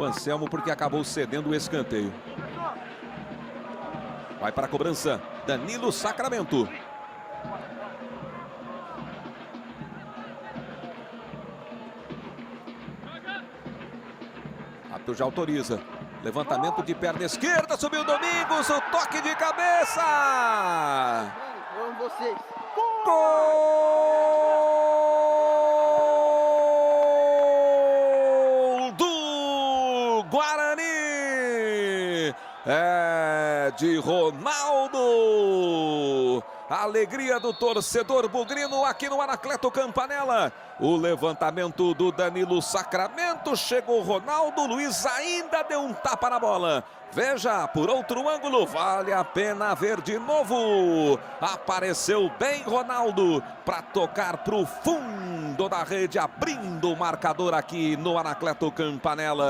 o Anselmo, porque acabou cedendo o escanteio. Vai para a cobrança, Danilo Sacramento. Árbitro já autoriza. Levantamento de perna esquerda, subiu o Domingos, o toque de cabeça! Vamos vocês. Gol do Guarani! É de Ronaldo! A alegria do torcedor bugrino aqui no Anacleto Campanella. O levantamento do Danilo Sacramento, chegou o Ronaldo, Luiz ainda deu um tapa na bola. Veja, por outro ângulo, vale a pena ver de novo. Apareceu bem Ronaldo para tocar para o fundo da rede, abrindo o marcador aqui no Anacleto Campanella.